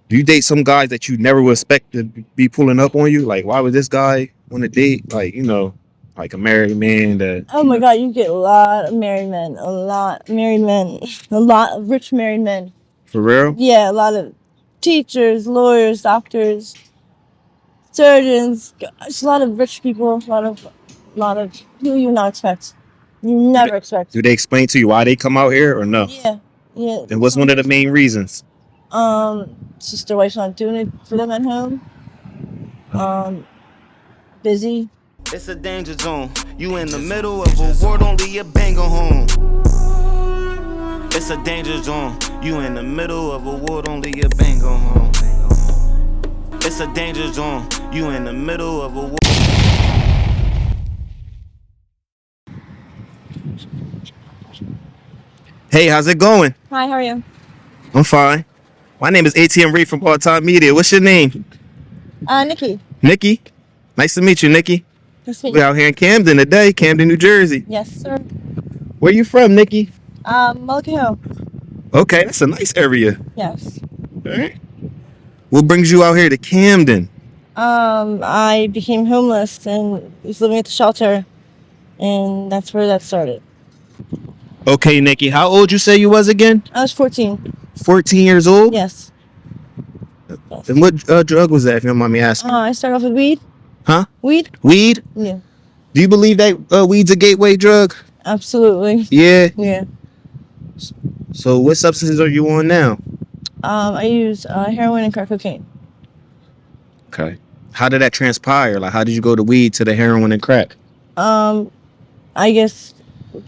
Do you date some guys that you never would expect to be pulling up on you? Like, why would this guy want to date? Like, like a married man that, Oh my God, you get a lot of married men, a lot of married men, a lot of rich married men. for real? Yeah, a lot of teachers, lawyers, doctors, surgeons. It's a lot of rich people, a lot of who you not expect. You Do they, never expect. do they explain to you why they come out here or no? Yeah, yeah. And what's one of the main reasons? It's just their wife's not doing it for them at home. Busy. It's a danger zone. You in the middle of a war, don't leave your banger home. It's a danger zone. You in the middle of a war, don't leave your banger home. It's a danger zone. You in the middle of a war. Hey, how's it going? Hi, how are you? I'm fine. My name is ATM Reed from Part Time Media. What's your name? Nikki. Nikki. Nice to meet you, Nikki. Nice to meet We're you. out here in Camden today, Camden, New Jersey. Yes, sir. Where you from, Nikki? Mulligan Hill. Okay, that's a nice area. Yes. All right. What brings you out here to Camden? I became homeless and was living at the shelter, and that's where that started. Okay, Nikki, how old you say you was again? I was 14. 14 years old? Yes. And what drug was that, if you don't mind me asking? I started off with weed. Huh? Weed? Weed? Yeah. Do you believe that weed's a gateway drug? Absolutely. Yeah. Yeah. So what substances are you on now? I use heroin and crack cocaine. Okay. How did that transpire? Like, how did you go to weed to the heroin and crack? I guess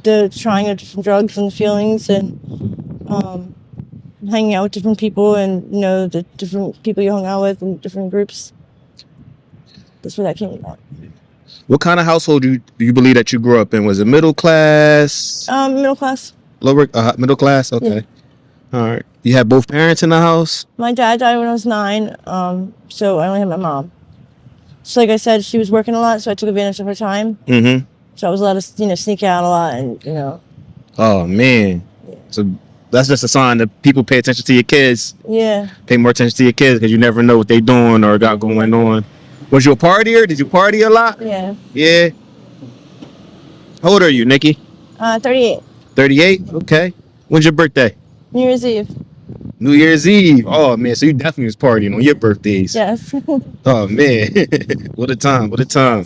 the trying of different drugs and the feelings and hanging out with different people and the different people you hung out with in different groups. That's where that came about. What kind of household do you believe that you grew up in? Was it middle class? Middle class. Lower middle class? Okay. Yeah. All right. You had both parents in the house? My dad died when I was 9, so I only had my mom. So like I said, she was working a lot, so I took advantage of her time. Mm-hmm. So I was allowed to, sneak out a lot and. Oh, man. Yeah. So that's just a sign that people pay attention to your kids. Yeah. Pay more attention to your kids because you never know what they're doing or got going on. Was you a partier? Did you party a lot? Yeah. Yeah. How old are you, Nikki? 38. 38? Okay. When's your birthday? New Year's Eve. New Year's Eve. Oh, man. So you definitely was partying on your birthdays. Yes. Oh, man. What a time. What a time.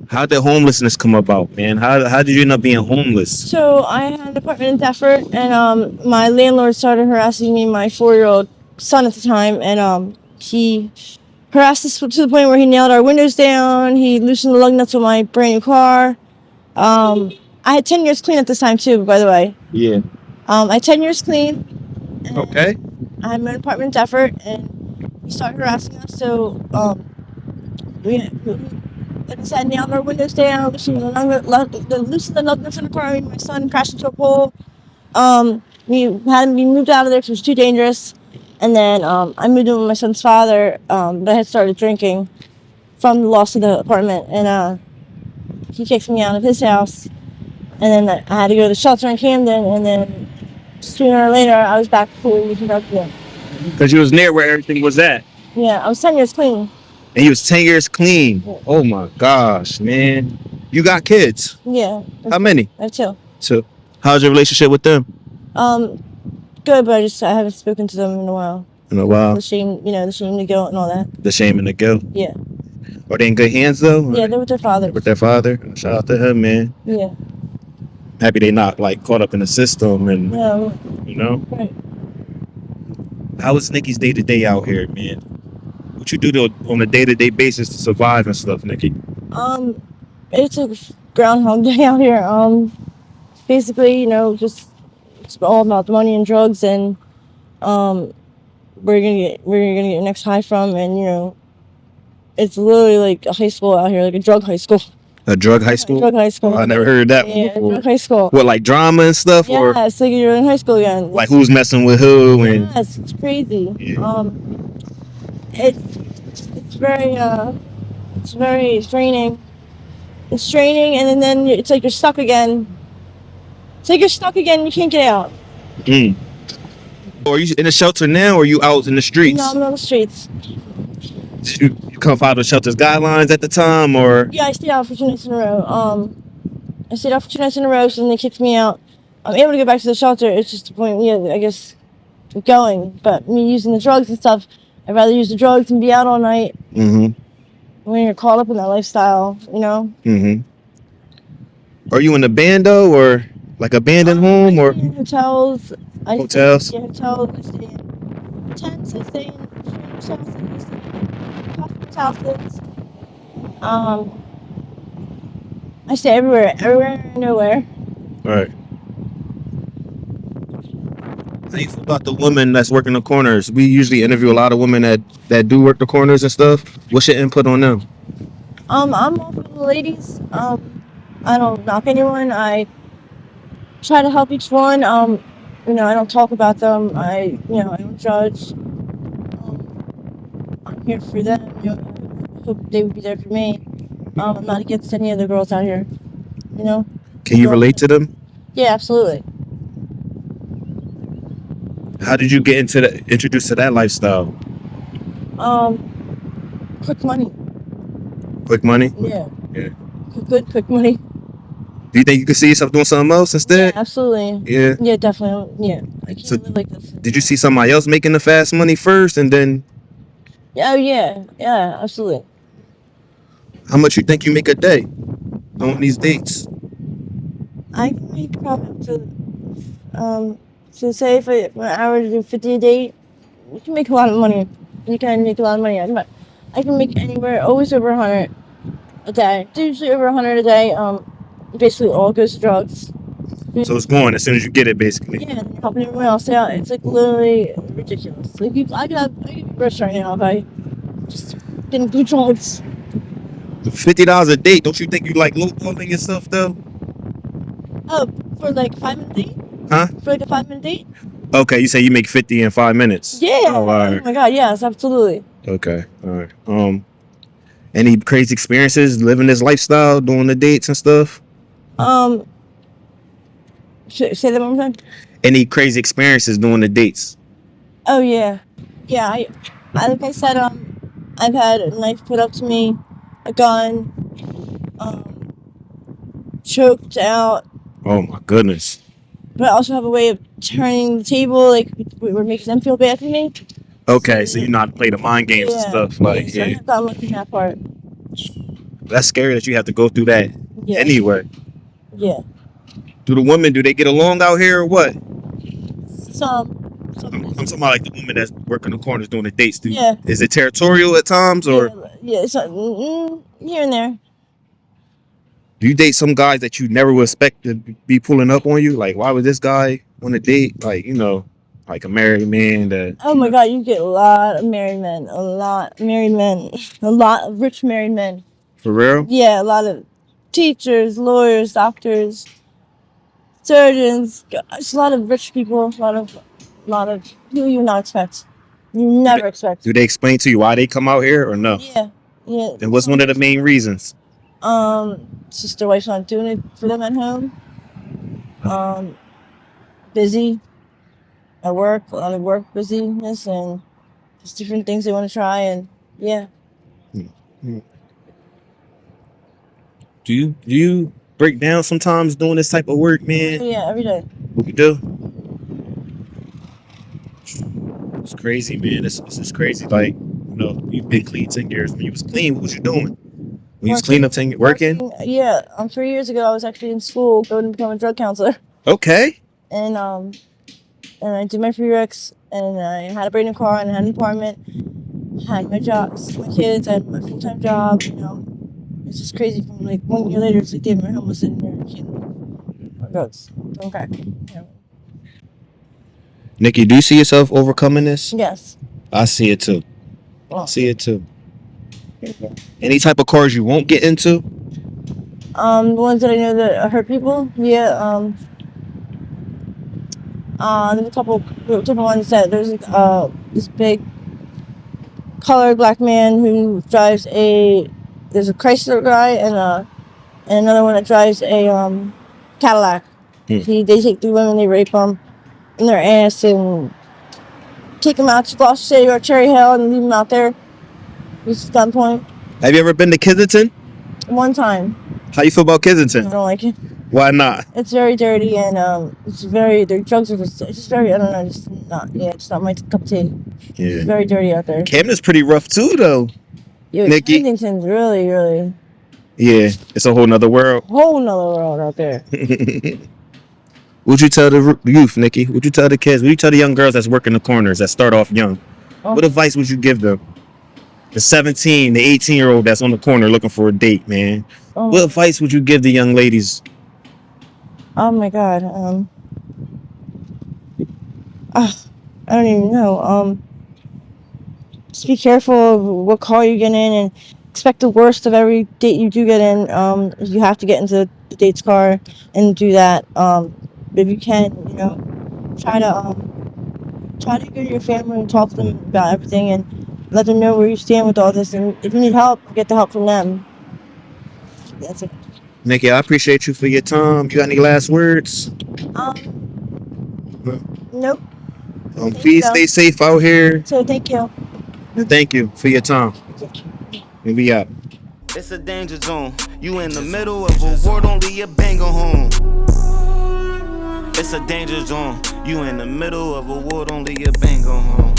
How did homelessness come about, man? How did you end up being homeless? So I had an apartment in Deptford, and my landlord started harassing me, my 4-year-old son at the time, and he harassed us to the point where he nailed our windows down. He loosened the lug nuts on my brand new car. I had 10 years clean at this time too, by the way. Yeah. I had 10 years clean. Okay. I had my apartment in Deptford, and he started harassing us. So we like I said, nailed our windows down, loosened the lug nuts in the car. My son crashed into a pole. We moved out of there because it was too dangerous. And then I moved in with my son's father, but I had started drinking from the loss of the apartment. And he kicked me out of his house. And then I had to go to the shelter in Camden. And then sooner or later, I was back fully reproductive. Because you was near where everything was at. Yeah, I was 10 years clean. And you was 10 years clean. Yeah. Oh, my gosh, man. You got kids? Yeah. How many? I have 2. 2. How's your relationship with them? Good, but I haven't spoken to them in a while. In a while? The shame, the guilt and all that. The shame and the guilt? Yeah. Are they in good hands, though? Yeah, they're with their father. With their father? Shout out to him, man. Yeah. Happy they not, like, caught up in the system and, Right. How is Nikki's day-to-day out here, man? What you do on a day-to-day basis to survive and stuff, Nikki? It's a groundhog day out here. Basically, just it's all about the money and drugs, and where you're gonna get your next high from, and it's literally like a high school out here, like a drug high school. A drug high school? Drug high school. Oh, I never heard that Yeah, before. drug high school. What, like drama and stuff? Yeah, Or it's like you're in high school again. like who's messing with who? And Yes, it's crazy. Yeah. It's very straining. It's straining, and then it's like you're stuck again. It's like you're stuck again. You can't get out. Mm. Or are you in a shelter now, or are you out in the streets? No, I'm on the streets. You come follow the shelter's guidelines at the time, or Yeah, I stayed out for 2 nights in a row. I stayed out for 2 nights in a row, so then they kicked me out. I'm able to go back to the shelter. It's just the point, I guess, of going. But me using the drugs and stuff, I'd rather use the drugs and be out all night mm-hmm. when you're caught up in that lifestyle, Mm-hmm. Are you in a bando or like abandoned home I or stay in hotels. hotels? Yeah, hotels. I stay in tents. I stay in strangers' houses. I stay in houses. I stay everywhere and nowhere. All right. How you feel about the women that's working the corners? We usually interview a lot of women that do work the corners and stuff. What's your input on them? I'm all for the ladies. I don't knock anyone. I try to help each one. I don't talk about them. I don't judge. I'm here for them. I hope they would be there for me. I'm not against any of the girls out here. Can you relate to them? Yeah, absolutely. How did you get introduced to that lifestyle? Quick money. Quick money? Yeah. Yeah. Quick money. Do you think you could see yourself doing something else instead? Yeah, absolutely. Yeah. Yeah, definitely. Yeah. I can't So, live like this. Did you see somebody else making the fast money first and then Oh, yeah. Yeah, absolutely. how much you think you make a day on these dates? I can make probably so say if an hour to do 50 a day, you can make a lot of money. You can make a lot of money. I can make anywhere, always over 100 a day. Usually over 100 a day. Basically all goes to drugs. So it's going as soon as you get it, basically. Yeah, and you're helping everyone else out. It's like literally ridiculous. Like I could be rich right now if I just didn't do drugs. $50 a date. Don't you think you like lowballing yourself though? Oh, for like 5-minute date? Huh? For like a 5-minute date? Okay, you say you make 50 in 5 minutes. Yeah. Oh, all right. Oh my god, yes, absolutely. Okay, all right. Any crazy experiences living this lifestyle, doing the dates and stuff? Say that one more time. Any crazy experiences doing the dates? Oh yeah, yeah. I like I said, I've had a knife put up to me, a gun, choked out. Oh my goodness. But I also have a way of turning the table, like we're making them feel bad for me. Okay, so you know how to play the mind games and stuff, like So I have gotten lucky in that part. That's scary that you have to go through that anyway. Yeah. Do the women, do they get along out here or what? Some. I'm talking about like the women that's working the corners doing the dates. Yeah. Is it territorial at times or? Yeah, so, here and there. Do you date some guys that you never would expect to be pulling up on you? Like, why would this guy want to date, like, like a married man that... Oh my God, you get a lot of married men. A lot of married men. A lot of rich married men. For real? Yeah, a lot of teachers, lawyers, doctors, surgeons. It's a lot of rich people. A lot of who you not expect. You never expect. Do they explain to you why they come out here or no? Yeah. And what's one of the main reasons? It's just their wife's not doing it for them at home. Busy at work, a lot of work busyness, and just different things they want to try, and yeah. Do you break down sometimes doing this type of work, man? Yeah, every day. What you do? It's crazy, man. It's just crazy. Like, you've been clean 10 years. When you was clean, what was you doing? When you was clean up 10 years, working? Yeah, 3 years ago, I was actually in school going to become a drug counselor. Okay. And I did my prereqs, and I had a brand new car, and I had an apartment, had my jobs, my kids, I had my full-time job, It's just crazy. From like 1 year later, it's like, damn, you're homeless and you're getting drugs. Okay. Nikki, do you see yourself overcoming this? Yes. I see it too. Oh. I see it too. Any type of cars you won't get into? The ones that I know that hurt people, yeah. There's a couple different ones that there's this big colored black man who drives there's a Chrysler guy and another one that drives a Cadillac. They take the women, they rape them in their ass, and take them out to Gloucester City or Cherry Hill and leave them out there. This is gunpoint. Have you ever been to Kensington? One time. How you feel about I Kensington? don't like it. Why not? It's very dirty and their drugs are just, it's just very, I don't know, just not, yeah, it's not my cup of tea. It's Yeah. very dirty out there. Camden's pretty rough too, though. Yeah, Nikki? Kensington's really, really Yeah, it's a whole nother world. whole nother world out there. What'd you tell the youth, Nikki? What'd you tell the kids? What'd you tell the young girls that's working the corners that start off young? Oh. What advice would you give them? The 17, the 18-year-old that's on the corner looking for a date, man. Oh, What advice would you give the young ladies? oh my God. I don't even know. Just be careful of what car you get in and expect the worst of every date you do get in. You have to get into the date's car and do that. If you can, you know, try to go to your family and talk to them about everything and let them know where you stand with all this. And if you need help, get the help from them. That's it. Nikki, I appreciate you for your time. You got any last words? Nope. Please stay safe out here. So thank you. And thank you for your time. And we out. It's a danger zone. You in the middle of a war, don't leave your banger home. It's a danger zone. You in the middle of a war, don't leave your banger home.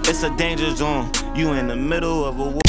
It's a danger zone. You in the middle of a war.